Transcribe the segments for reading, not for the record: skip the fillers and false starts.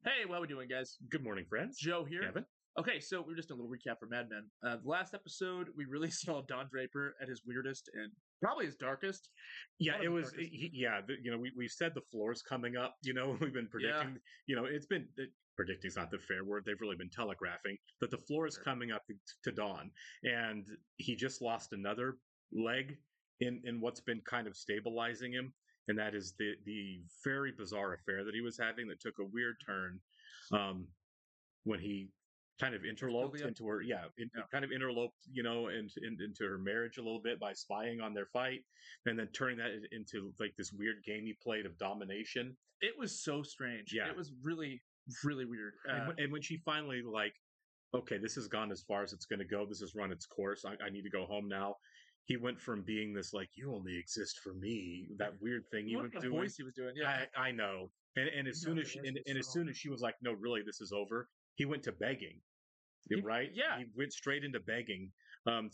Hey, how we doing, guys? Good morning, friends. Joe here. Kevin. Okay, so we're just a little recap for Mad Men. The last episode, we really saw Don Draper at his weirdest and probably his darkest. Yeah, One of it his was. darkest. We've said the floor's coming up. We've been Yeah, predicting. It's been predicting's not the fair word. They've really been telegraphing that the floor is sure. coming up to dawn, and he just lost another leg in what's been kind of stabilizing him, and that is the very bizarre affair that he was having that took a weird turn. Um, when he kind of interloped Sylvia. into her, Yeah, kind of interloped, into her marriage a little bit by spying on their fight, and then turning that into like this weird game he played of domination. it was so strange. Yeah, It was really, really weird. and when she finally like, okay, this has gone as far as it's going to go. This has run its course. I need to go home now. He went from being this like you only exist for me, that weird thing he what was a doing. voice he was doing. Yeah, I know. And as no, soon the as voice was and as so. soon as she was like, no, really, this is over, he went to begging. Right? Yeah, He went straight into begging. And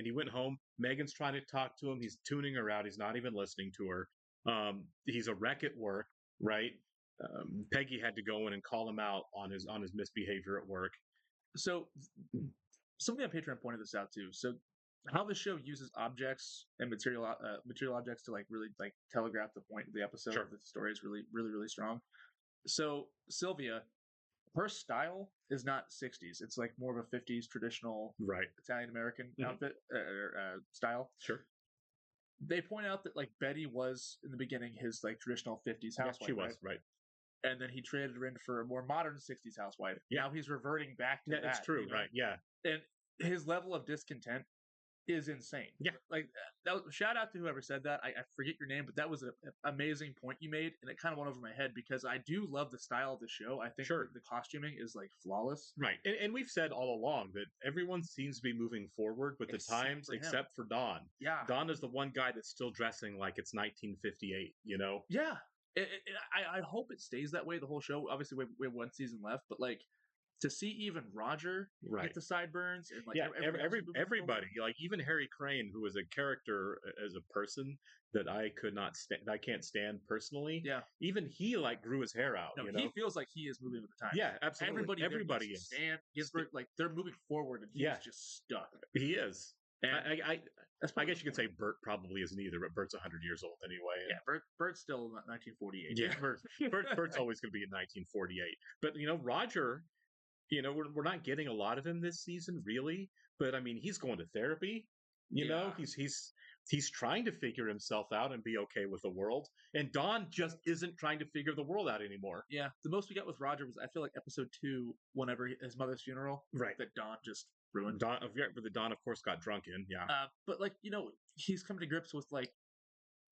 he went home. Megan's trying to talk to him. He's tuning her out. He's not even listening to her. He's a wreck at work, right? Peggy had to go in and call him out on his misbehavior at work. so somebody on Patreon pointed this out too. So how the show uses objects and material objects to like really like telegraph the point of the episode. Sure. The story is really really really strong. So Sylvia, her style is not 60s. It's like more of a 50s traditional Right. Italian American Mhm. outfit style. Sure. They point out that like Betty was in the beginning his like traditional 50s Yeah, housewife, she right? was right. And then he traded her in for a more modern 60s housewife. Yeah. Now he's reverting back to Yeah, that. it's true. You know? Right. Yeah. And his level of discontent is insane. Yeah. Like shout out to whoever said that. I forget your name, but that was an amazing point you made, and it kind of went over my head because I do love the style of the show. I think Sure. the costuming is like flawless. Right. And we've said all along that everyone seems to be moving forward with the Except times for him. except for Don. Yeah. Don is the one guy that's still dressing like it's 1958, Yeah. I hope it stays that way the whole show. Obviously, we have one season left, but like to see even Roger Right. get the sideburns and like Yeah, everybody, like even Harry Crane, who was a character as a person that I could not stand, I can't stand personally. yeah, Even he like grew his hair out. no, he feels like he is moving with the times. Yeah, absolutely. Everybody is. Stan Ginsburg, like they're moving forward, and he's Yeah. just stuck. He is. And I guess you could say Bert probably isn't either, but Bert's 100 years old anyway. Yeah, Bert's still 1948. Yeah, Bert's always going to be in 1948. But Roger, we're not getting a lot of him this season, really. But I mean, he's going to therapy. Yeah. He's trying to figure himself out and be okay with the world. And Don just isn't trying to figure the world out anymore. Yeah, the most we got with Roger was I feel like episode 2, whenever his mother's funeral, Right. that Don just ruined. Don, but the Don, of course, got drunk in. Yeah. But like he's coming to grips with like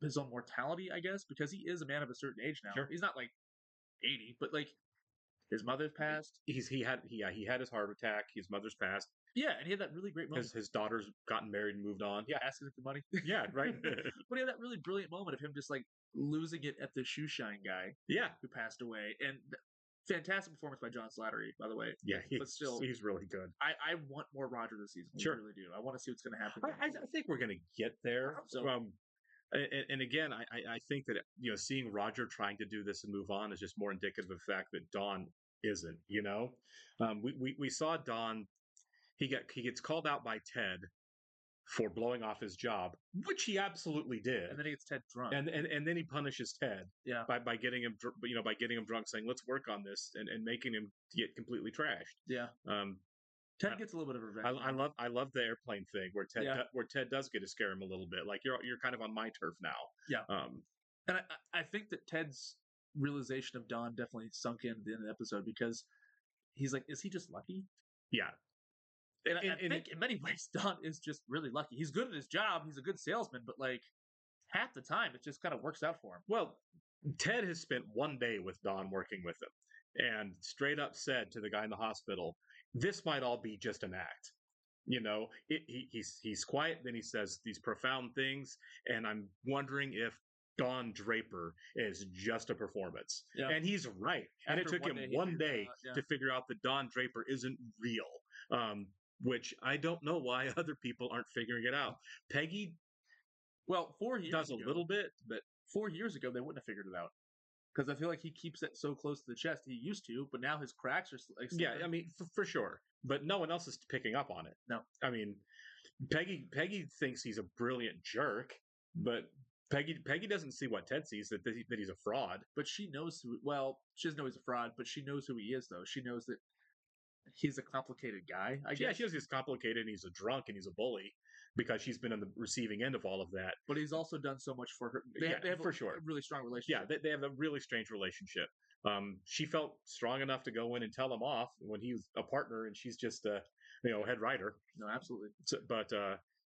his own mortality, I guess, because he is a man of a certain age now. Sure. He's not like 80, but like his mother's passed. He had his heart attack. His mother's passed. Yeah, and he had that really great moment. His daughter's gotten married and moved on. Yeah, asking for money. Yeah, right. But he had that really brilliant moment of him just like losing it at the shoe shine guy. Yeah, who passed away, and fantastic performance by John Slattery, by the way. Yeah, but still, he's really good. I want more Roger this season. Sure. I really do. I want to see what's going to happen. I think we're going to get there. So. And again, I think that seeing Roger trying to do this and move on is just more indicative of the fact that Don isn't. We saw Don. He gets called out by Ted for blowing off his job, which he absolutely did. And then he gets Ted drunk. And then he punishes Ted. Yeah. By getting him by getting him drunk, saying let's work on this, and making him get completely trashed. Yeah. Ted gets a little bit of revenge. I love the airplane thing where Ted does get to scare him a little bit. Like you're kind of on my turf now. Yeah. And I think that Ted's realization of Don definitely sunk in at the end of the episode because he's like, is he just lucky? Yeah. And I think in many ways Don is just really lucky. He's good at his job. He's a good salesman, but like half the time it just kind of works out for him. Well, Ted has spent one day with Don working with him and straight up said to the guy in the hospital, this might all be just an act. He's quiet, then he says these profound things, and I'm wondering if Don Draper is just a performance. Yeah. And he's right. And it took him one day to figure out that Don Draper isn't real. Which I don't know why other people aren't figuring it out. Peggy, 4 years does ago, a little bit, but 4 years ago they wouldn't have figured it out. because I feel like he keeps it so close to the chest. He used to, but now his cracks are like Yeah, slipping. I mean, for sure. But no one else is picking up on it. No. I mean, Peggy thinks he's a brilliant jerk, but Peggy doesn't see what Ted sees, that he's a fraud. But she knows who. Well, she doesn't know he's a fraud, but she knows who he is, though. She knows that he's a complicated guy. I Yeah, guess. she knows he's complicated and he's a drunk and he's a bully because she's been on the receiving end of all of that. But he's also done so much for her. Yeah, They have for a sure. really strong Yeah, relationship. they have a really strange relationship. She felt strong enough to go in and tell him off when he was a partner, and she's just head writer. No, absolutely. So, but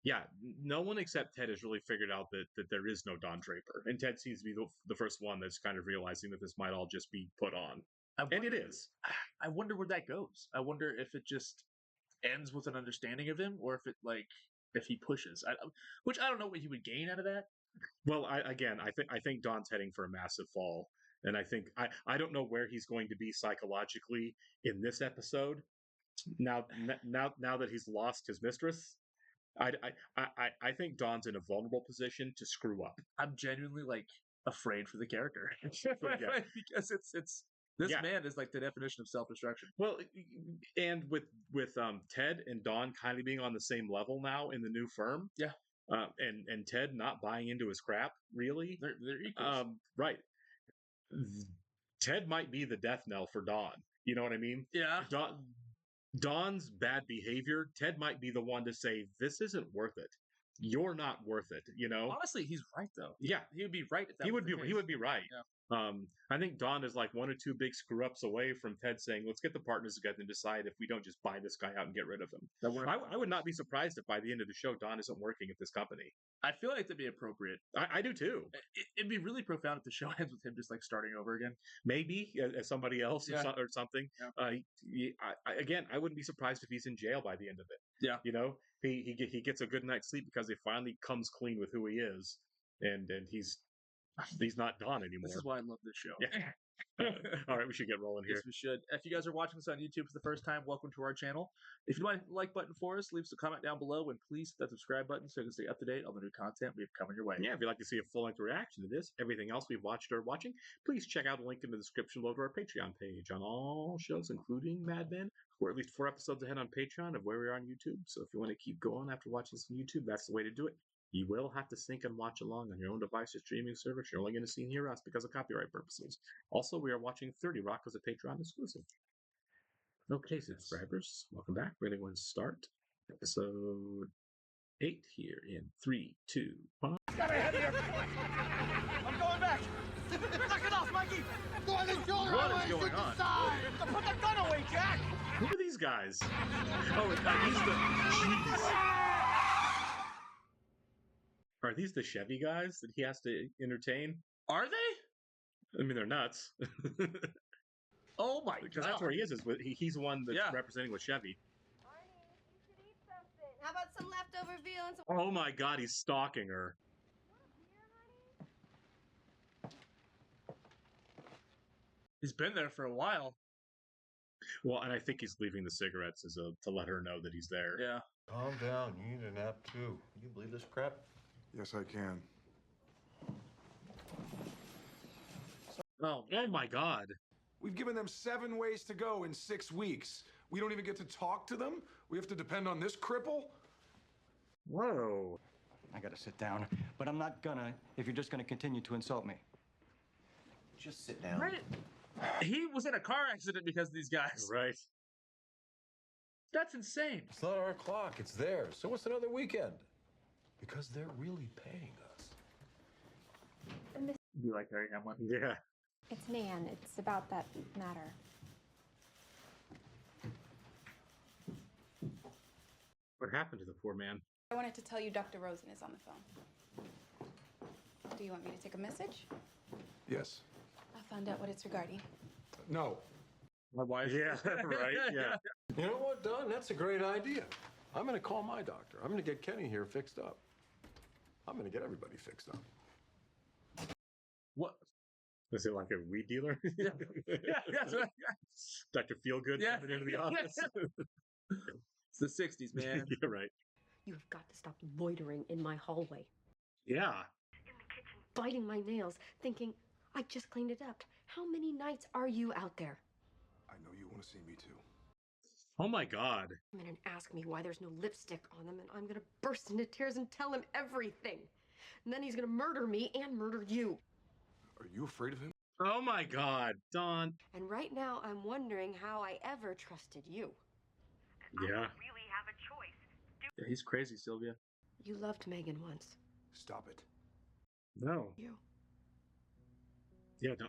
yeah, no one except Ted has really figured out that there is no Don Draper, and Ted seems to be the first one that's kind of realizing that this might all just be put on, and it is. I wonder where that goes. I wonder if it just ends with an understanding of him, or if it if he pushes. Which I don't know what he would gain out of that. Well, I think Don's heading for a massive fall, and I think I don't know where he's going to be psychologically in this episode. Now that he's lost his mistress, I think Don's in a vulnerable position to screw up. I'm genuinely afraid for the character Yeah. because it's this man is like the definition of self-destruction. Well, and with Ted and Don kind of being on the same level now in the new firm, Yeah. and Ted not buying into his crap really, They're equals. right. Ted might be the death knell for Don. You know what I mean? Yeah. Don's bad behavior, Ted might be the one to say, this isn't worth it. You're not worth it, you know? Honestly, he's right though. Yeah. He would be right if that He was would the be case. right. Yeah. I think Don is like one or two big screw ups away from Ted saying, let's get the partners together and decide if we don't just buy this guy out and get rid of him. I would not be surprised if by the end of the show, Don isn't working at this company. I feel like that'd be appropriate. I do too. It'd be really profound if the show ends with him just starting over again. Maybe as somebody else or something. Yeah. Again, I wouldn't be surprised if he's in jail by the end of it. Yeah. You know, he gets a good night's sleep because he finally comes clean with who he is, and he's not Don anymore. This is why I love this show. Yeah. All right, we should get rolling here. Yes, we should. If you guys are watching this on YouTube for the first time, welcome to our channel. If you want a like button for us, leave us a comment down below, and please hit that subscribe button so you can stay up to date on the new content we have coming your way. Yeah, if you'd like to see a full-length reaction to this, everything else we've watched or watching, please check out the link in the description below to our Patreon page on all shows, including Mad Men. We're at least 4 episodes ahead on Patreon of where we are on YouTube, so if you want to keep going after watching this on YouTube, that's the way to do it. You will have to sync and watch along on your own device or streaming service. You're only going to see and hear us because of copyright purposes. Also, we are watching 30 Rock as a Patreon exclusive. Okay, subscribers, welcome back. We're going to start episode 8 here in 3, 2, 1. Got ahead of your I'm going back. Knock it off, Mikey. Go on the shoulder. What is going on? Put the gun away, Jack. Who are these guys? Oh, he's the... Jeez. Are these the Chevy guys that he has to entertain? Are they? I mean, they're nuts. Oh my Because god. that's where he is. He's the one that's Yeah. representing with Chevy. Barney, you should eat something. How about some leftover veal and some Oh my god, he's stalking her. here, honey? He's been there for a while. Well, and I think he's leaving the cigarettes to let her know that he's there. Yeah. Calm down. You need a nap too. You believe this crap? Yes, I can. Oh, Oh my god. We've given them 7 ways to go in 6 weeks. We don't even get to talk to them? We have to depend on this cripple? Whoa. I gotta sit down, but I'm not gonna if you're just gonna continue to insult me. Just sit down. right. He was in a car accident because of these guys. Right. That's insane. It's not our clock. It's theirs. So what's another weekend? Because they're really paying us. You like Harry Hamlin? Yeah. It's Nan. It's about that matter. What happened to the poor man? I wanted to tell you Dr. Rosen is on the phone. Do you want me to take a message? Yes. I'll find out what it's regarding. No. My wife. Yeah, right. Yeah. You know what, Don? That's a great idea. I'm going to call my doctor. I'm going to get Kenny here fixed up. I'm going to get everybody fixed up. What? Was it like a weed dealer? Yeah. Yeah, that's right. Dr. Feelgood Yeah. coming into the office. It's the 60s, man. You're right. You have got to stop loitering in my hallway, Yeah. biting my nails, thinking, I just cleaned it up. How many nights are you out there? I know you want to see me too. Oh my God. Come in and ask me why there's no lipstick on them, and I'm gonna burst into tears and tell him everything. And then he's gonna murder me and murder you. Are you afraid of him? Oh my God, Dawn. And right now, I'm wondering how I ever trusted you. Yeah. Yeah, he's crazy, Sylvia. You loved Megan once. Stop it. No. You. Yeah, no.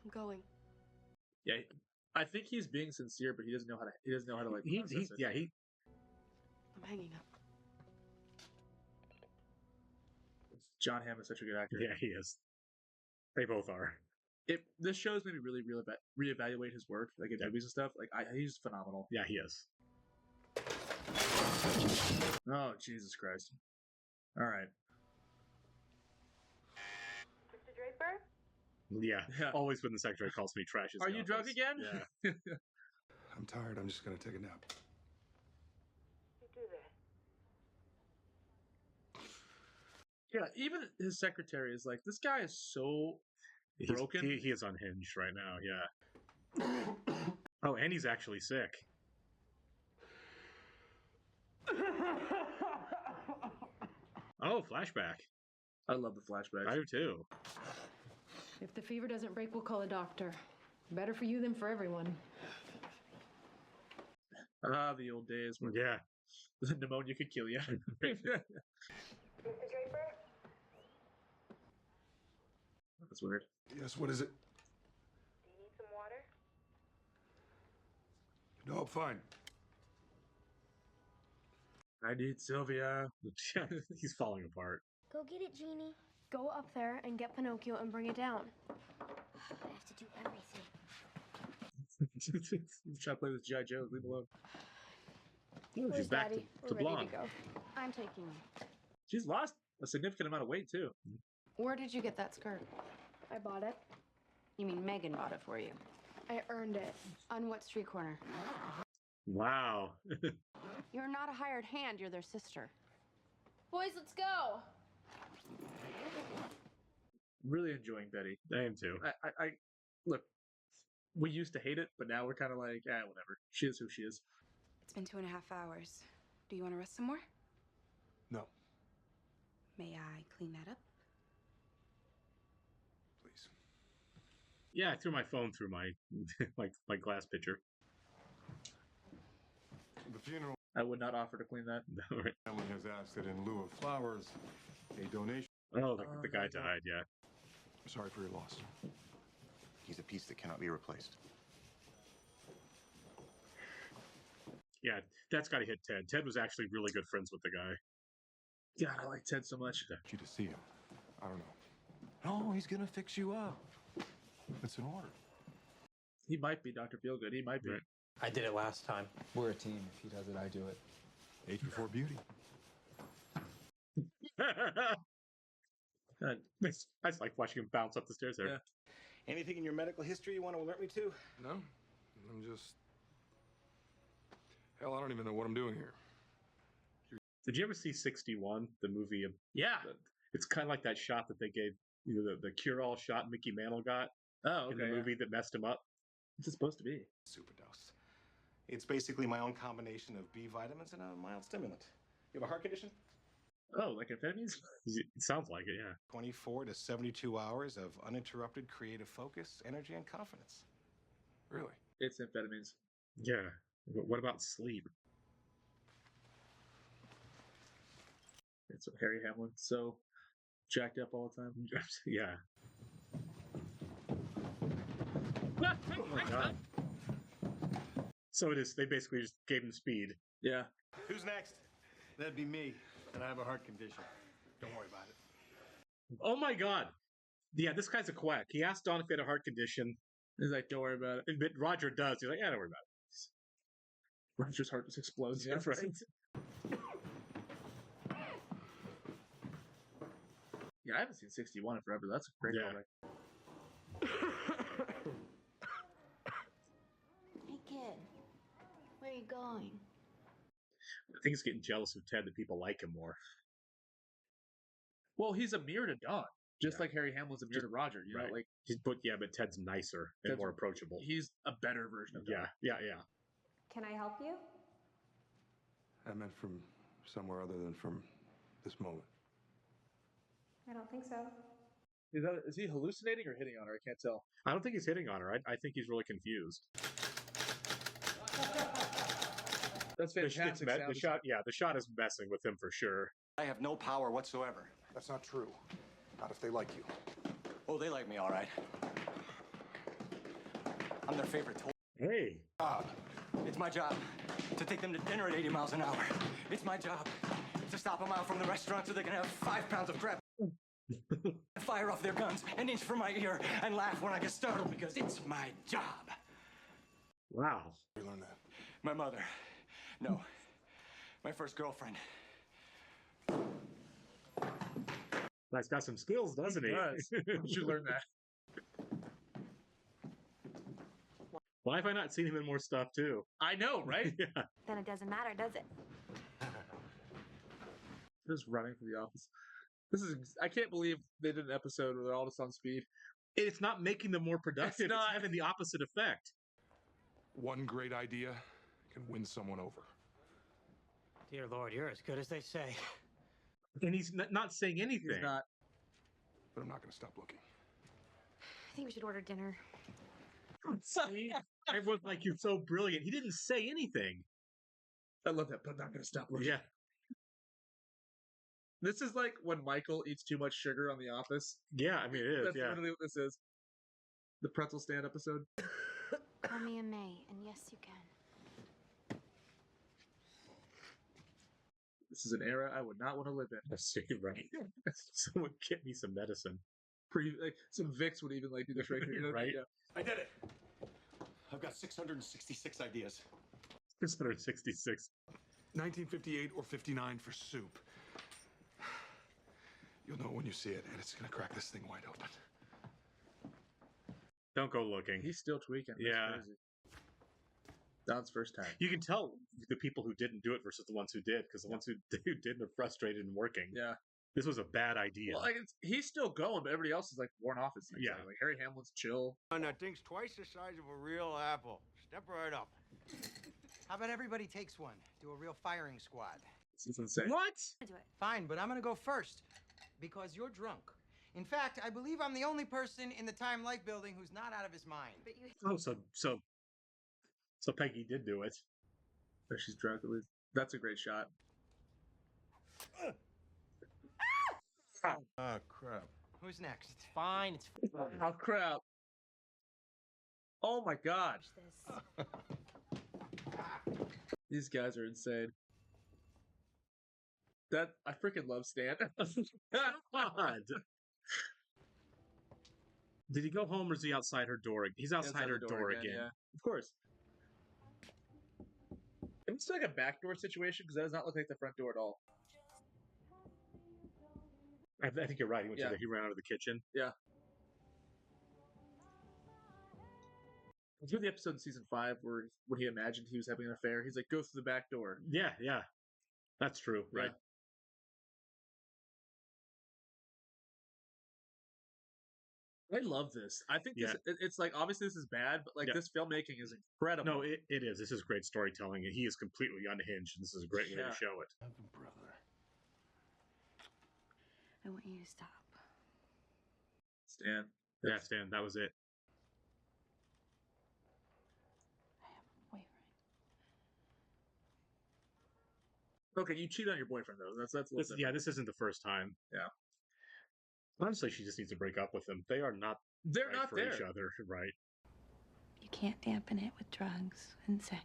I'm going. Yeah, I think he's being sincere, but he doesn't know how to. He doesn't know how to like. He, process it. yeah, he. I'm hanging up. John Hamm is such a good actor. Yeah, he is. They both are. This shows made me really reevaluate his work, like in movies and stuff. Like he's phenomenal. Yeah, he is. Oh Jesus Christ! All right. Mr. Draper? Yeah. Yeah. Always when the secretary calls me trash. Are you drunk again? Yeah. I'm tired. I'm just gonna take a nap. You do that. Yeah. Even his secretary is like, this guy is so broken. He is unhinged right now. Yeah. Oh, and he's actually sick. Oh, flashback. I love the flashbacks. I do too. If the fever doesn't break, we'll call a doctor. Better for you than for everyone. Ah, the old days when Yeah. pneumonia could kill you. Mr. Draper? That's weird. Yes, what is it? Do you need some water? No, I'm fine. I need Sylvia. He's falling apart. Go get it, Jeannie. Go up there and get Pinocchio and bring it down. I have to do everything. Try to play with G.I. Joe. Leave him alone. Oh, she's Where's back Daddy? to We're ready blonde. to go. I'm taking him. She's lost a significant amount of weight too. Where did you get that skirt? I bought it. You mean Megan bought it for you? I earned it. On what street corner? Wow. You're not a hired hand, you're their sister. Boys, let's go. Really enjoying Betty. I am too. I look. We used to hate it, but now we're kind of like, whatever. She is who she is. It's been 2.5 hours. Do you want to rest some more? No, May I clean that up? please. Yeah, I threw my phone through my my glass pitcher. The funeral I would not offer to clean that. family has asked that in lieu of flowers, a donation. Oh, the guy died. Yeah. Sorry for your loss. He's a piece that cannot be replaced. Yeah, that's got to hit Ted. Ted was actually really good friends with the guy. God, I like Ted so much. You to see him. I don't know. No, he's gonna fix you up. It's in order. He might be Dr. Feelgood. He might be. Right. I did it last time. We're a team. If he does it, I do it. Age before beauty. God. I just like watching him bounce up the stairs there. Yeah. Anything in your medical history you want to alert me to? No, I'm just. Hell, I don't even know what I'm doing here. Did you ever see 61, the movie? Yeah. It's kind of like that shot that they gave, the cure-all shot Mickey Mantle got Oh, in okay. the movie that messed him up. What's it supposed to be? Superdose. It's basically my own combination of B vitamins and a mild stimulant. You have a heart condition? Oh, like amphetamines? It sounds like it, yeah. 24 to 72 hours of uninterrupted creative focus, energy, and confidence. Really? It's amphetamines. Yeah. What about sleep? It's Harry Hamlin. So jacked up all the time. Yeah. Oh my god. So it is. They basically just gave him speed. Yeah. Who's next? That'd be me, and I have a heart condition. Don't worry about it. Oh my god. Yeah, this guy's a quack. He asked Don if he had a heart condition. He's like, don't worry about it. But Roger does. He's like, yeah, don't worry about it. Roger's heart just explodes. Yeah, right. Yeah, I haven't seen 61 in forever. That's a great Yeah. callback. Hey, kid. Where are you going? I think he's getting jealous of Ted that people like him more. Well, he's a mirror to Dawn. Just like Harry Hamlin's a mirror to Roger, you know, like but Ted's nicer and Ted's- more approachable. he's a better version of Don. Yeah. Can I help you? I meant from somewhere other than from this moment. I don't think so. Is he hallucinating or hitting on her? I can't tell. I don't think he's hitting on her. I think he's really confused. That's fantastic. The shot is messing with him for sure. I have no power whatsoever. That's not true. Not if they like you. Oh, they like me all right. I'm their favorite toy. Hey. It's my job to take them to dinner at 80 miles an hour. It's my job to stop them out from the restaurant so they can have 5 pounds of crap. Fire off their guns an inch from my ear and laugh when I get startled because it's my job. Wow. You learned that? My mother. No. My first girlfriend. Guy's got some skills, doesn't he? Does. How'd you learn that? Why have I not seen him in more stuff too? I know, right? Yeah. Then it doesn't matter, does it? Just running for the office. I can't believe they did an episode where they're all just on speed. It's not making them more productive. It's not. It's having the opposite effect. One great idea can win someone over. Dear Lord, you're as good as they say. And he's not saying anything. He's not. But I'm not going to stop looking. I think we should order dinner. See? Everyone's like, you're so brilliant. He didn't say anything. I love that, but I'm not going to stop looking. Yeah. This is like when Michael eats too much sugar on The Office. Yeah, I mean, it is. That's yeah. literally what this is. The pretzel stand episode. Call me in May, and yes, you can. This is an era I would not want to live in. That's right. Someone get me some medicine. Like some Vicks would even like do the trick. You know? Right? Yeah. I did it. I've got 666 ideas. 666. 1958 or 59 for soup. You'll know when you see it, and it's going to crack this thing wide open. Don't go looking. He's still tweaking. That's Yeah. crazy. Don's first time. You can tell the people who didn't do it versus the ones who did, because the ones who didn't are frustrated and working. Yeah. This was a bad idea. Well, like he's still going, but everybody else is like worn off. It seems Yeah. like Harry Hamlin's chill. And that thing's twice the size of a real apple. Step right up. How about everybody takes one? Do a real firing squad. This is insane. What? Do it. Fine, but I'm gonna go first because you're drunk. In fact, I believe I'm the only person in the Time Life building who's not out of his mind. But you Oh, so Peggy did do it. But she's drunk at least. That's a great shot. Oh, crap. Who's next? Fine, it's Oh crap! Oh my god! this. These guys are insane. That I freaking love Stan. God. Did he go home or is he outside her door? He's outside her door again. Yeah, of course. It looks like a backdoor situation because that does not look like the front door at all. I think you're right. Yeah. He ran out of the kitchen. Yeah. Through the episode in season 5 where when he imagined he was having an affair, he's like, "Go through the back door." Yeah. That's true, right? I love this. I think this, it's like obviously this is bad, but like this filmmaking is incredible. No, it is. This is great storytelling, and he is completely unhinged. And this is a great way Yeah. to show it. Brother. I want you to stop. Stan. Yeah, Stan, that was it. I have a boyfriend. Okay, you cheat on your boyfriend though. That's a little This different. isn't the first time. Yeah. Honestly, she just needs to break up with him. They are not. They're right not for there. each other, right? You can't dampen it with drugs and sex.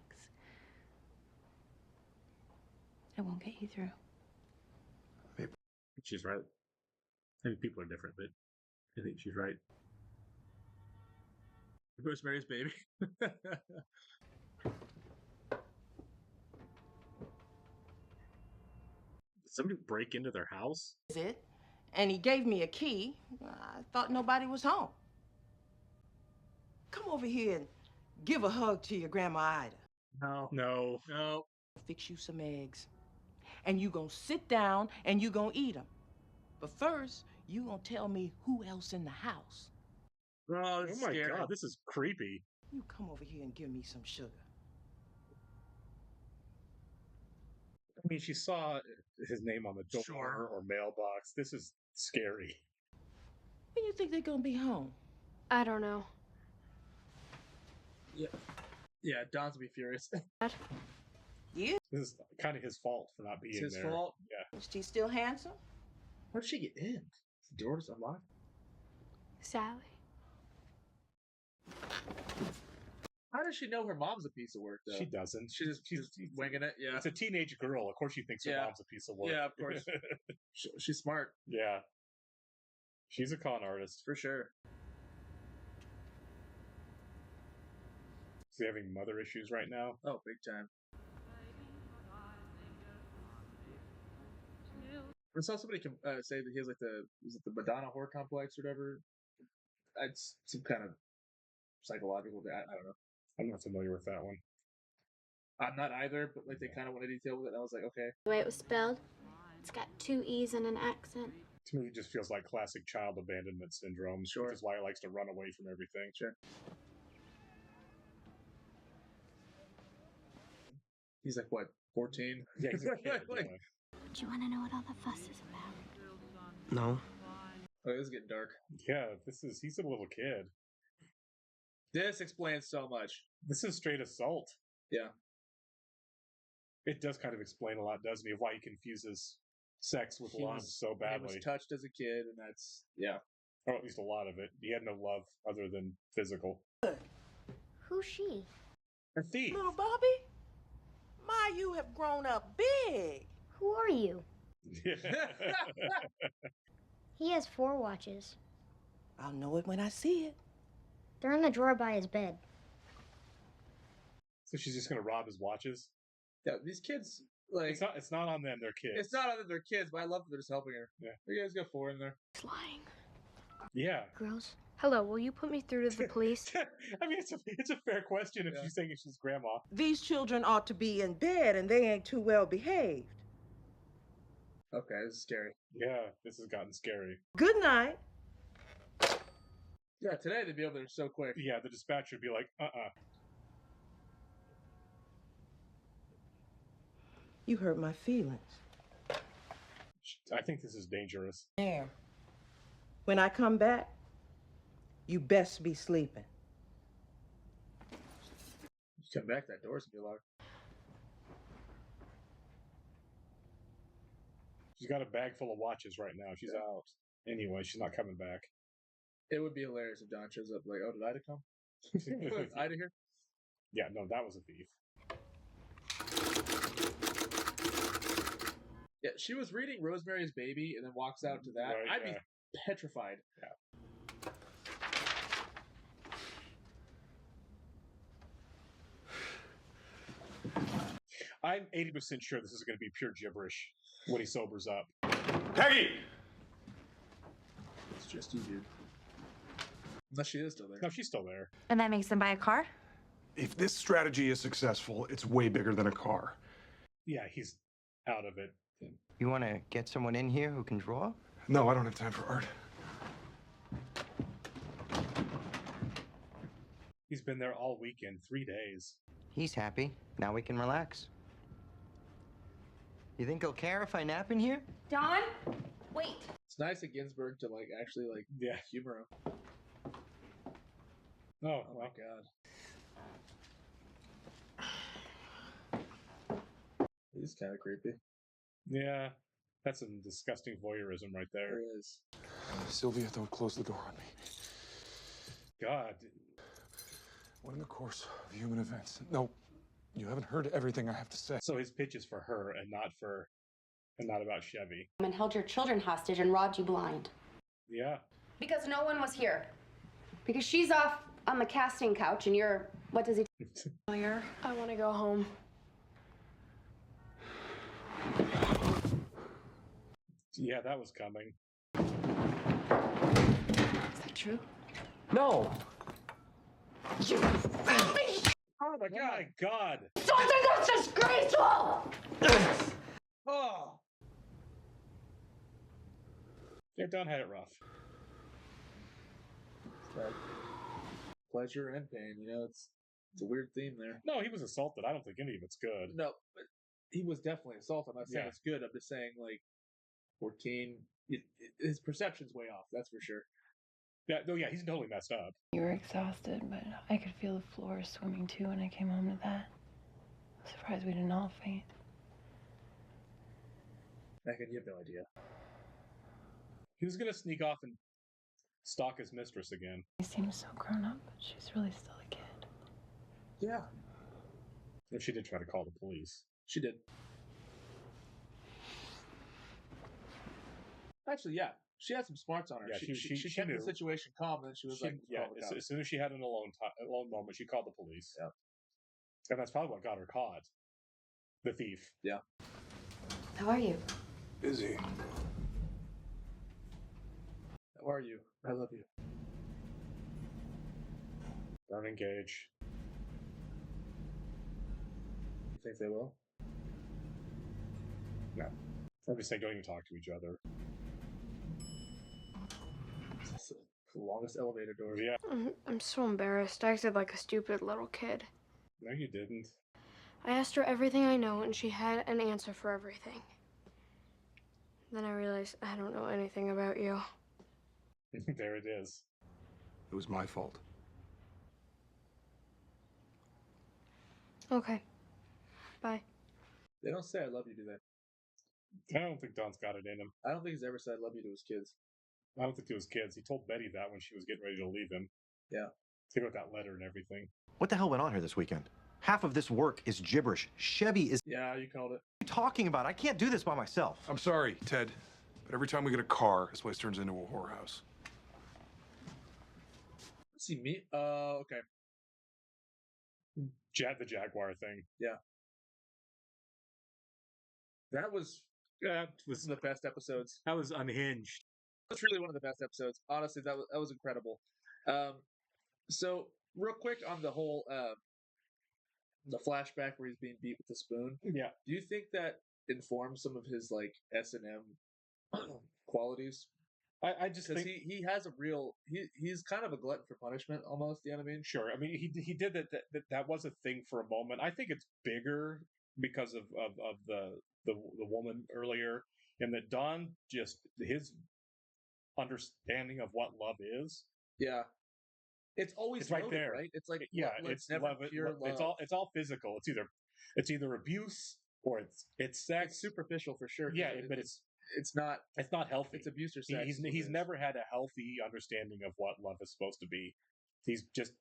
It won't get you through. She's right. I mean, people are different, but I think she's right. Rosemary's Baby. Did somebody break into their house? Is it? And he gave me a key. I thought nobody was home. Come over here and give a hug to your Grandma Ida. No. Fix you some eggs. And you gonna sit down and you gonna eat them. But first, You gonna tell me who else in the house? Oh, Oh my god, this is creepy. You come over here and give me some sugar. I mean, she saw his name on the door Sure. or mailbox. This is scary. When you think they're gonna be home? I don't know. Yeah. Yeah, Don's gonna be furious. Yeah. This is kind of his fault for not being It's his there. fault. Yeah. Is she still handsome? How did she get in? The door's unlocked. Sally. How does she know her mom's a piece of work, though? She doesn't. She's winging it. Yeah. It's a teenage girl. Of course, she thinks her Yeah. mom's a piece of work. Yeah, of course. She's smart. Yeah. She's a con artist. For sure. Is he having mother issues right now? Oh, big time. I saw somebody say that he has like the Madonna horror complex or whatever. It's some kind of psychological. I don't know. I'm not familiar with that one. I'm not either, but like they kind of went into detail with it. And I was like, okay. The way it was spelled, it's got 2 E's and an accent. To me, it just feels like classic child abandonment syndrome. Sure. Which is why he likes to run away from everything. Sure. He's like what, 14? Yeah, he's a kid. Like, yeah. Do you want to know what all the fuss is about? No. Oh, this is getting dark. Yeah, he's a little kid. This explains so much. This is straight assault. Yeah. It does kind of explain a lot, doesn't it, of why he confuses sex with love so He badly. was touched as a kid, and that's yeah. Or at least a lot of it. He had no love other than physical. Who's she? A thief. Little Bobby? My, you have grown up big. Who are you? Yeah. He has 4 watches. I'll know it when I see it. They're in the drawer by his bed. So she's just gonna rob his watches? Yeah, these kids like It's not on them, they're kids. it's not other than their kids, but I love that they're just helping her. Yeah. You guys got 4 in there. He's lying. Yeah. Girls. Hello, will you put me through to the police? I mean, it's a fair question if she's saying she's grandma. These children ought to be in bed and they ain't too well behaved. Okay, this is scary. Yeah, this has gotten scary. Good night. Yeah, today they'd be over there so quick. Yeah, the dispatcher would be like, You hurt my feelings. I think this is dangerous. There. When I come back, you best be sleeping. You come back, that door's gonna be locked. She's got a bag full of watches right now. She's out. Anyway, she's not coming back. It would be hilarious if Don shows up like, oh, did Ida come? Was Ida here? Yeah, no, that was a thief. Yeah, she was reading Rosemary's Baby and then walks out to that. Right, I'd be petrified. Yeah. I'm 80% sure this is going to be pure gibberish when he sobers up. Peggy! It's just you, dude. Unless she is still there. No, she's still there. And that makes them buy a car? If this strategy is successful, it's way bigger than a car. Yeah, he's out of it. You want to get someone in here who can draw? No, I don't have time for art. He's been there all weekend, 3 days. He's happy. Now we can relax. You think he'll care if I nap in here? Don, wait. It's nice of Ginsburg to like actually like humor him. Oh my god. He's kind of creepy. Yeah, that's some disgusting voyeurism right there. There is. Sylvia, don't close the door on me. God. What in the course of human events? No, you haven't heard everything I have to say. So his pitch is for her and not about Chevy. And held your children hostage and robbed you blind. Yeah. Because no one was here. Because she's off on the casting couch and you're, what does he Lawyer, I want to go home. Yeah, that was coming. Is that true? No. You found me! Oh my god! Something that's disgraceful! Oh! Yeah, Don had it rough. But pleasure and pain, it's a weird theme there. No, he was assaulted. I don't think any of it's good. No, but he was definitely assaulted. I'm not saying Yeah. it's good. I'm just saying, like, Joaquin, his perception's way off. That's for sure. Yeah, no, yeah, he's totally messed up. You were exhausted, but I could feel the floor swimming too when I came home to that. I'm surprised we didn't all faint. Megan, you have no idea. He was gonna sneak off and stalk his mistress again. He seems so grown up, but she's really still a kid. Yeah. If she did try to call the police. She did. Actually, yeah. She had some smarts on her. Yeah, she kept knew. the situation calm, and then she was like, yeah, call the cops. as soon as she had an alone moment, she called the police. Yeah. And that's probably what got her caught. The thief. Yeah. How are you? Busy. How are you? I love you. Don't engage. You think they will? No. I'm just saying, don't even talk to each other. It's the longest elevator door. Yeah. I'm so embarrassed. I acted like a stupid little kid. No, you didn't. I asked her everything I know, and she had an answer for everything. Then I realized I don't know anything about you. There it is. It was my fault. Okay. Bye. They don't say I love you, do they? I don't think Don's got it in him. I don't think he's ever said I love you to his kids. I don't think to his kids. He told Betty that when she was getting ready to leave him. Yeah. He wrote that letter and everything. What the hell went on here this weekend? Half of this work is gibberish. Chevy is... Yeah, you called it. What are you talking about? I can't do this by myself. I'm sorry, Ted, but every time we get a car, this place turns into a whorehouse. See me? Okay. The Jaguar thing. Yeah. That was one of the best episodes. That was unhinged. That's really one of the best episodes. Honestly, that was incredible. So real quick on the whole the flashback where he's being beat with the spoon. Yeah. Do you think that informs some of his like S&M qualities? I just think he has a real he's kind of a glutton for punishment almost. You know what I mean? Sure. I mean, he did that was a thing for a moment. I think it's bigger because of the woman earlier, and that Don just his understanding of what love is. Yeah. It's always it's right loaded, there, right? It's like it's never love. pure love. It's all physical. It's either abuse or it's sex. It's superficial for sure. Yeah, but it's not healthy. It's abuse or sex. He's never had a healthy understanding of what love is supposed to be. He's just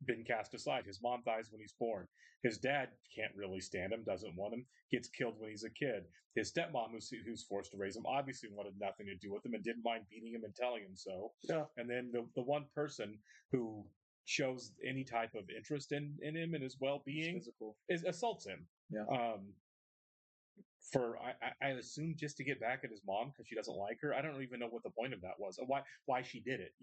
been cast aside. His mom dies when he's born. His dad can't really stand him, doesn't want him, gets killed when he's a kid. His stepmom, who's forced to raise him, obviously wanted nothing to do with him and didn't mind beating him and telling him so. Yeah. And then the one person who shows any type of interest in him and his well-being assaults him. Yeah. I assume just to get back at his mom because she doesn't like her. I don't even know what the point of that was. Why she did it.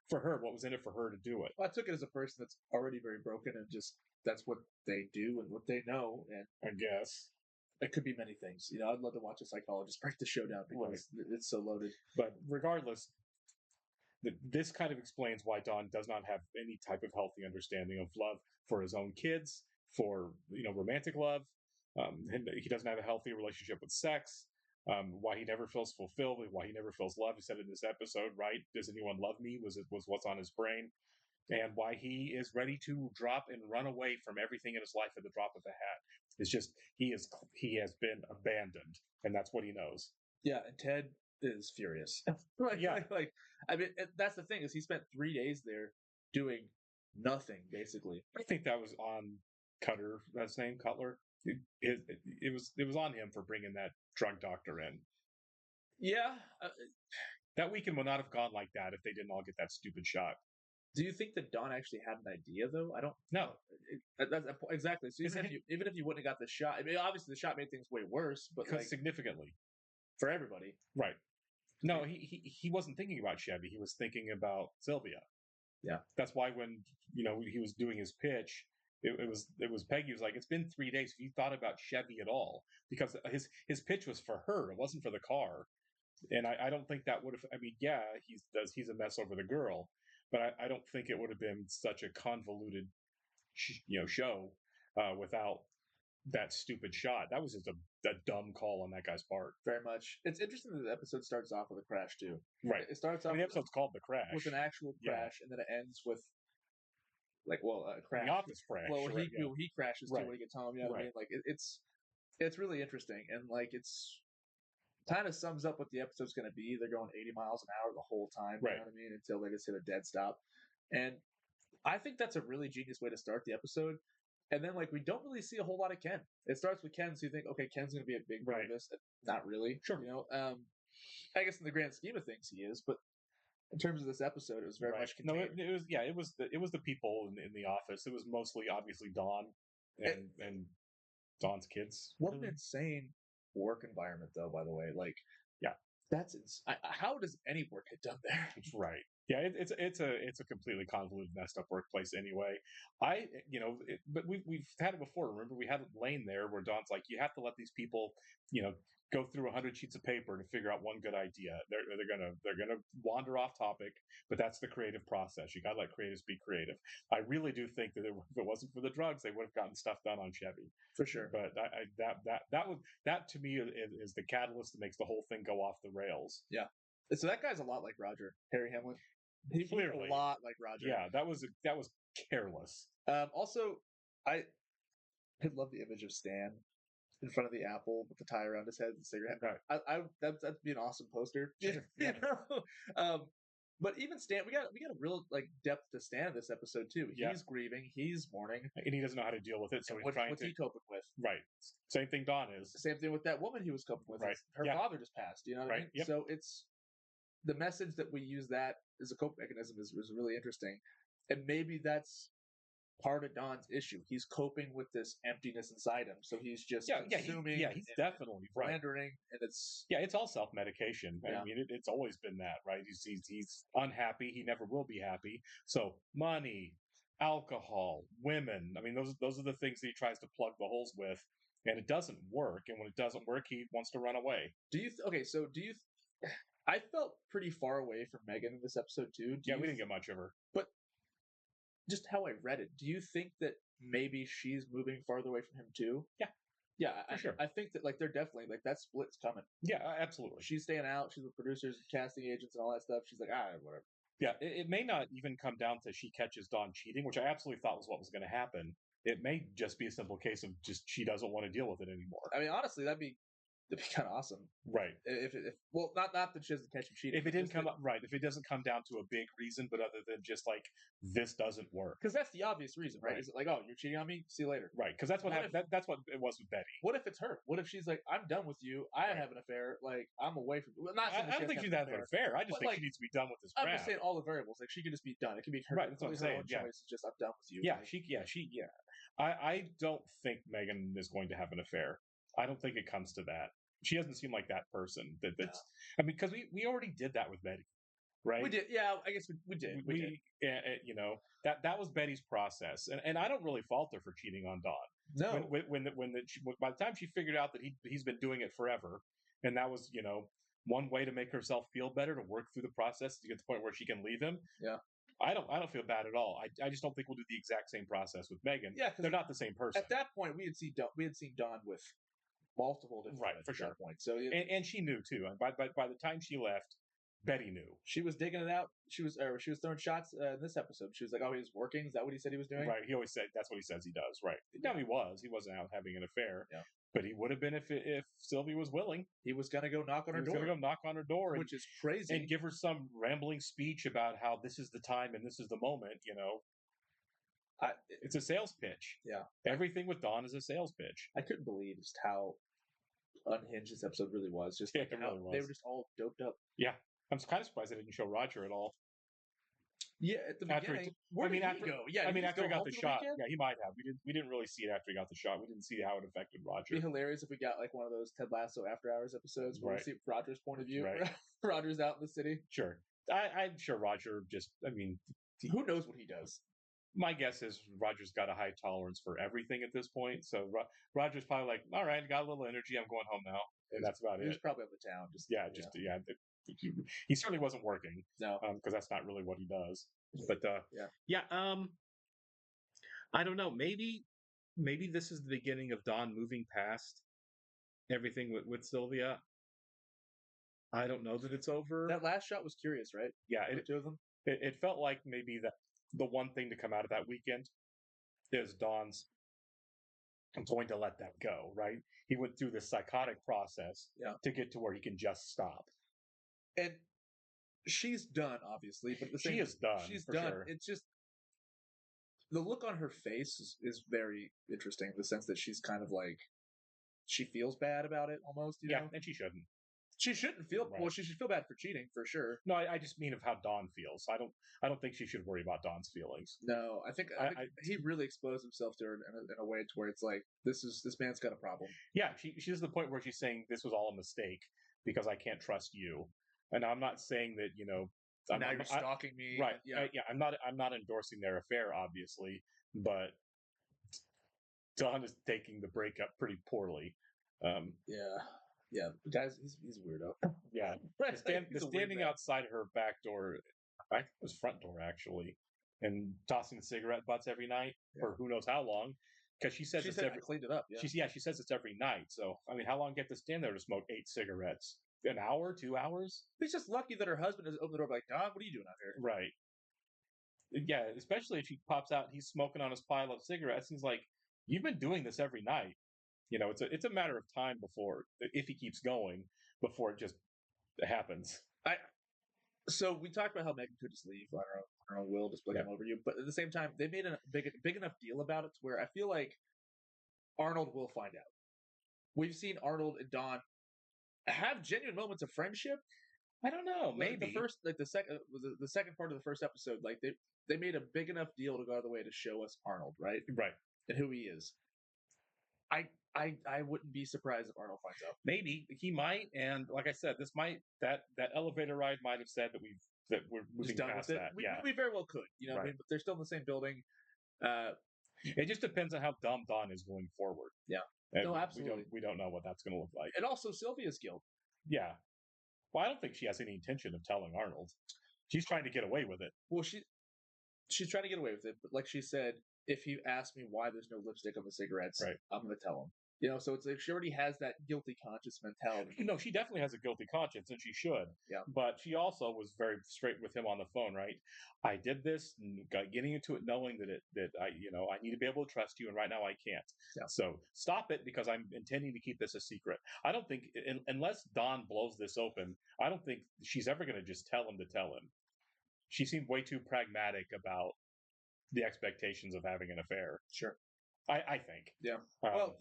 For her, what was in it for her to do it? Well, I took it as a person that's already very broken and just that's what they do and what they know. And I guess it could be many things. I'd love to watch a psychologist break the show down because it's so loaded. But regardless, this kind of explains why Don does not have any type of healthy understanding of love for his own kids, for romantic love. He doesn't have a healthy relationship with sex. Why he never feels fulfilled, why he never feels love. He said in this episode, right? Does anyone love me? Was what's on his brain, and why he is ready to drop and run away from everything in his life at the drop of a hat. It's just he has been abandoned, and that's what he knows. Yeah, and Ted is furious. That's the thing is he spent 3 days there doing nothing basically. I think that was on Cutter. That's his name, Cutler. It was on him for bringing that drunk doctor in. Yeah, that weekend would not have gone like that if they didn't all get that stupid shot. Do you think that Don actually had an idea though? I don't know. Exactly. So even if you wouldn't have got the shot, I mean, obviously the shot made things way worse, but significantly for everybody, right? No, he wasn't thinking about Chevy. He was thinking about Sylvia. Yeah, that's why when he was doing his pitch. It was Peggy was like, it's been 3 days. Have you thought about Chevy at all? Because his pitch was for her. It wasn't for the car. And I don't think that would have. I mean, yeah, he's a mess over the girl, but I don't think it would have been such a convoluted, show without that stupid shot. That was just a dumb call on that guy's part. Very much. It's interesting that the episode starts off with a crash too. Right. It starts off. The episode's called The Crash. With an actual crash, and then it ends with a crash. The office crash. Well, right, he crashes too Right. when he gets home. You know what I Right. mean? Like it's really interesting, and like it's kind of sums up what the episode's going to be. They're going 80 miles an hour the whole time. You Right. know what I mean? Until they just hit a dead stop, and I think that's a really genius way to start the episode. And then, like, we don't really see a whole lot of Ken. It starts with Ken, so you think, okay, Ken's going to be a big part of this. Not really. Sure. You know, I guess in the grand scheme of things, he is. But in terms of this episode, it was very much contained. No, it was the people in the office. It was mostly obviously Dawn and Dawn's kids. What an insane work environment, though. By the way, like, yeah, that's how does any work get done there? Right. Yeah, it's a completely convoluted, messed up workplace anyway. But we've had it before. Remember, we had Lane there where Dawn's like, you have to let these people, go through 100 sheets of paper to figure out one good idea. They're gonna wander off topic, but that's the creative process. You gotta let creatives be creative. I really do think that if it wasn't for the drugs, they would have gotten stuff done on Chevy for sure. But that to me is the catalyst that makes the whole thing go off the rails. Yeah. So that guy's a lot like Roger, Harry Hamlin. He's Clearly a lot like Roger. Yeah, that was careless. Also, I love the image of Stan in front of the apple with the tie around his head and the cigarette. Right. That'd be an awesome poster. Sure. You know? But even Stan, we got a real depth to Stan this episode too. He's grieving, he's mourning, and he doesn't know how to deal with it. So he's trying what's he coping with? Right. Same thing Dawn is. Same thing with that woman he was coping with. Right. Her father just passed. You know what I mean? Yep. So it's the message that we use that as a coping mechanism is really interesting, and maybe that's part of Don's issue. He's coping with this emptiness inside him, so he's just consuming. He's definitely philandering, and it's all self medication. Yeah. I mean, it's always been that, right? He's unhappy. He never will be happy. So money, alcohol, women. I mean, those are the things that he tries to plug the holes with, and it doesn't work. And when it doesn't work, he wants to run away. I felt pretty far away from Megan in this episode too. We didn't get much of her. But just how I read it, do you think that maybe she's moving farther away from him too? Yeah. Yeah, For sure. I think that they're definitely that split's coming. Yeah, absolutely. She's staying out. She's with producers and casting agents and all that stuff. She's like, whatever. Yeah, it may not even come down to she catches Dawn cheating, which I absolutely thought was what was going to happen. It may just be a simple case of just she doesn't want to deal with it anymore. I mean, honestly, that'd be kind of awesome, right? If not that she doesn't catch him cheating. If it didn't come up right, if it doesn't come down to a big reason, but other than just like this doesn't work, because that's the obvious reason, right? Is it like, oh, you're cheating on me? See you later, right? Because that's what happened. That's what it was with Betty. What if it's her? What if she's like, I'm done with you. I have an affair. Like I'm away from. Well, not I don't think she's having an affair. I just think she needs to be done with this crap. I'm just saying all the variables. Like she could just be done. It could be her. Right. That's what I'm saying. Yeah. Choice. It's just I'm done with you. Yeah. I don't think Megan is going to have an affair. I don't think it comes to that. She doesn't seem like that person. I mean, because we already did that with Betty, right? We did. Yeah, I guess we did. We that was Betty's process, and I don't really fault her for cheating on Dawn. No. By the time she figured out that he's been doing it forever, and that was one way to make herself feel better, to work through the process to get to the point where she can leave him. Yeah. I don't feel bad at all. I just don't think we'll do the exact same process with Megan. Yeah, they're not the same person. At that point, we had seen Dawn with multiple different right for sure. That point. So and she knew too. And by the time she left, Betty knew. She was digging it out. She was throwing shots in this episode. She was like, "Oh, he was working." Is that what he said he was doing? Right. He always said that's what he says he does. Right. Yeah. No, he wasn't out having an affair. Yeah. But he would have been if Sylvie was willing. He was gonna go knock on her door. He was gonna go knock on her door, which is crazy, and give her some rambling speech about how this is the time and this is the moment. It's a sales pitch. Yeah. Everything with Dawn is a sales pitch. I couldn't believe just how unhinged this episode really was. Just like how they were just all doped up. Yeah. I'm kind of surprised they didn't show Roger at all. Yeah, at the beginning. Where did he go? Yeah, after he got the shot. Yeah, he might have. We didn't really see it after he got the shot. We didn't see how it affected Roger. It'd be hilarious if we got like one of those Ted Lasso After Hours episodes where we see Roger's point of view. Right. Roger's out in the city. Sure. I'm sure Roger just. I mean, who knows what he does? My guess is Roger's got a high tolerance for everything at this point. So Roger's probably like, all right, got a little energy. I'm going home now. And that's about He was it. probably up the town. He certainly wasn't working. No. Because that's not really what he does. But I don't know. Maybe this is the beginning of Dawn moving past everything with Sylvia. I don't know that it's over. That last shot was curious, right? Yeah, The two of them. it felt like maybe that the one thing to come out of that weekend is Dawn's going to let that go, right? He went through this psychotic process to get to where he can just stop. And she's done, obviously, but She is done. She's for done. Sure. It's just the look on her face is very interesting. In the sense that she's kind of like she feels bad about it, almost. You know? And she shouldn't. She shouldn't feel well. She should feel bad for cheating for sure. No, I just mean of how Dawn feels. I don't think she should worry about Dawn's feelings. No, I think he really exposed himself to her in a way to where it's like this man's got a problem. Yeah, she's to the point where she's saying this was all a mistake because I can't trust you. And I'm not saying that now you're stalking me, right? Yeah, I'm not endorsing their affair, obviously, but Dawn is taking the breakup pretty poorly. Yeah, guys, he's a weirdo. Yeah, standing outside her back door, I think it was front door actually, and tossing the cigarette butts every night for who knows how long, because she says it's every I cleaned it up. Yeah. She says it's every night. So I mean, how long do you have to stand there to smoke 8 cigarettes? An hour, 2 hours? He's just lucky that her husband has opened the door like, Don, what are you doing out here? Right. Yeah, especially if he pops out, he's smoking on his pile of cigarettes. He's like, you've been doing this every night. It's a matter of time before, if he keeps going, before it just happens. So we talked about how Megan could just leave on her own will, just put him over you. But at the same time, they made a big enough deal about it to where I feel like Arnold will find out. We've seen Arnold and Dawn have genuine moments of friendship. I don't know. Maybe the second part of the first episode, like they made a big enough deal to go out of the way to show us Arnold, right? Right. And who he is. I wouldn't be surprised if Arnold finds out. Maybe he might, and like I said, this might that elevator ride might have said that we're moving just done past with it. that. We very well could, Right. I mean, but they're still in the same building. It just depends on how dumb Dawn is going forward. Yeah. And No, absolutely. We don't know what that's going to look like. And also Sylvia's guilt. Yeah. Well, I don't think she has any intention of telling Arnold. She's trying to get away with it. Well, she's trying to get away with it, but like she said, if he asks me why there's no lipstick on the cigarettes, I'm going to tell him. So it's like she already has that guilty conscience mentality. No, she definitely has a guilty conscience, and she should. Yeah. But she also was very straight with him on the phone, right? I did this, getting into it, knowing that I need to be able to trust you, and right now I can't. Yeah. So stop it, because I'm intending to keep this a secret. I don't think, unless Dawn blows this open, I don't think she's ever going to just tell him to tell him. She seemed way too pragmatic about the expectations of having an affair. Sure. I think. Yeah. Well,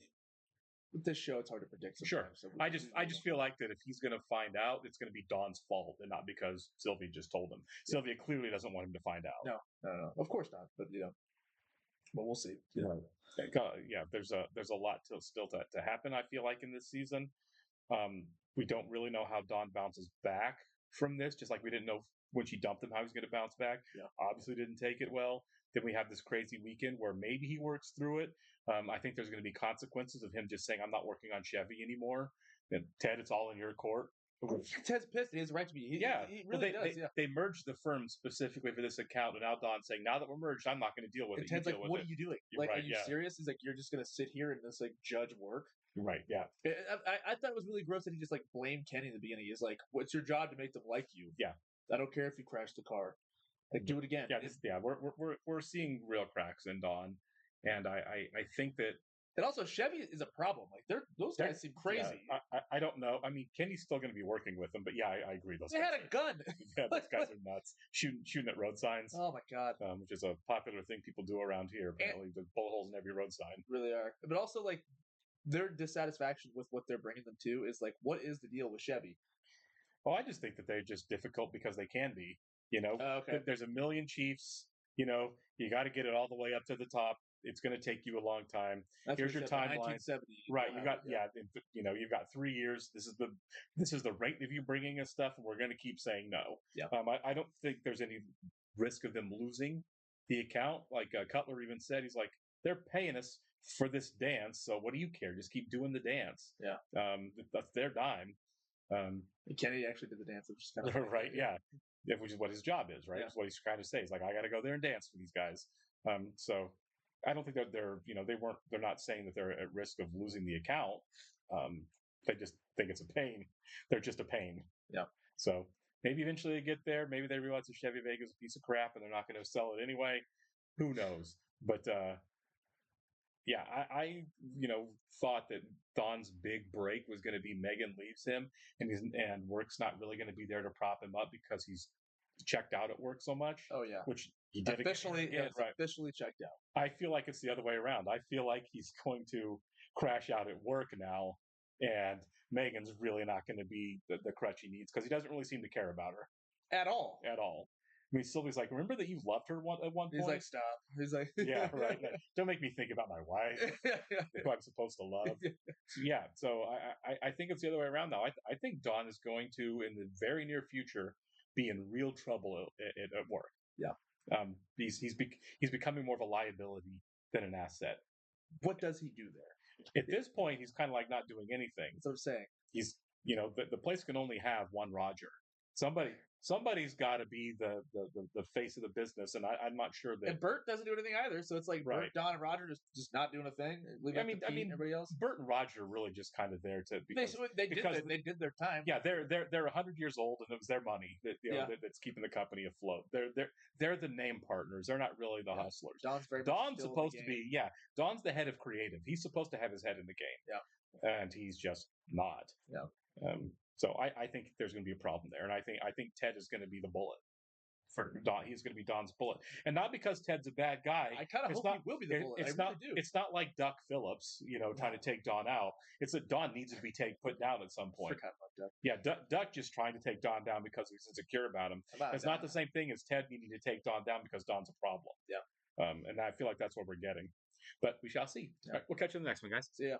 with this show, it's hard to predict. Sure. So I just feel like that if he's going to find out, it's going to be Dawn's fault, and not because Sylvia just told him. Yeah. Sylvia clearly doesn't want him to find out. No, of course not. But but we'll see. Yeah. There's a lot still to happen. I feel like in this season, we don't really know how Dawn bounces back from this. Just like we didn't know when she dumped him how he's going to bounce back. Yeah. Obviously didn't take it well. Then we have this crazy weekend where maybe he works through it. I think there's going to be consequences of him just saying, I'm not working on Chevy anymore. And Ted, it's all in your court. Ted's pissed. He has a right to be. He really does. They merged the firm specifically for this account, and now Dawn's saying, now that we're merged, I'm not going to deal with it. Ted's like, what are you doing? You're are you serious? He's like, you're just going to sit here and just judge work? Right, yeah. I thought it was really gross that he just blamed Kenny in the beginning. He's like, what's your job to make them like you? Yeah. I don't care if you crash the car. Do it again. Yeah, we're seeing real cracks in Dawn, and I think that. And also, Chevy is a problem. Those guys seem crazy. Yeah, I don't know. I mean, Kenny's still going to be working with them, but yeah, I agree. They had a gun. Yeah, those guys are nuts. Shooting at road signs. Oh my god. Which is a popular thing people do around here. Apparently, there's bullet holes in every road sign. Really are. But also, their dissatisfaction with what they're bringing them to is what is the deal with Chevy? Well, I just think that they're just difficult because they can be. Okay. There's a million chiefs. You got to get it all the way up to the top. It's going to take you a long time. Here's your timeline. 1970. Right. You've got 3 years. This is the rate of you bringing us stuff, and we're going to keep saying no. Yeah. I don't think there's any risk of them losing the account. Like Cutler even said, he's like, they're paying us for this dance, so what do you care? Just keep doing the dance. Yeah. That's their dime. Kennedy actually did the dance, which is kind of right. Yeah. Which is what his job is, right? Yeah. That's what he's trying to say. He's like, I got to go there and dance for these guys. So I don't think that they're not saying that they're at risk of losing the account. They just think it's a pain. They're just a pain. Yeah. So maybe eventually they get there. Maybe they realize the Chevy Vega is a piece of crap and they're not going to sell it anyway. Who knows? But yeah, I thought that Don's big break was going to be Megan leaves him and work's not really going to be there to prop him up because he's checked out at work so much. Oh yeah, which he did officially right. officially checked out. I feel like it's the other way around. I feel like he's going to crash out at work now, and Megan's really not going to be the crutch he needs because he doesn't really seem to care about her at all. At all. I mean, Sylvie's like, remember that you loved her at one point? He's like, stop. He's like, yeah, right. Don't make me think about my wife, who I'm supposed to love. Yeah, so I think it's the other way around now. I think Don is going to, in the very near future, be in real trouble at work. Yeah. He's becoming more of a liability than an asset. What does he do there? At this point, he's kind of like not doing anything. That's what I'm saying. He's, the place can only have one Roger. Somebody's got to be the face of the business, and I'm not sure that. And Bert doesn't do anything either, so it's like right. Bert, Don, and Roger just not doing a thing. I mean, everybody else. Bert and Roger are really just kind of there to they did their time. Yeah, they're 100 years old, and it was their money that's keeping the company afloat. They're the name partners. They're not really the hustlers. Don's supposed to be Don's the head of creative. He's supposed to have his head in the game. Yeah, and he's just not. Yeah. So I think there's going to be a problem there, and I think Ted is going to be the bullet for Don. He's going to be Don's bullet, and not because Ted's a bad guy. I kind of hope he will be the bullet. It's not like Duck Phillips, trying to take Don out. It's that Don needs to be put down at some point. Yeah, Duck just trying to take Don down because he's insecure about him. It's not the same thing as Ted needing to take Don down because Don's a problem. Yeah, and I feel like that's what we're getting, but we shall see. All right, we'll catch you in the next one, guys. See ya.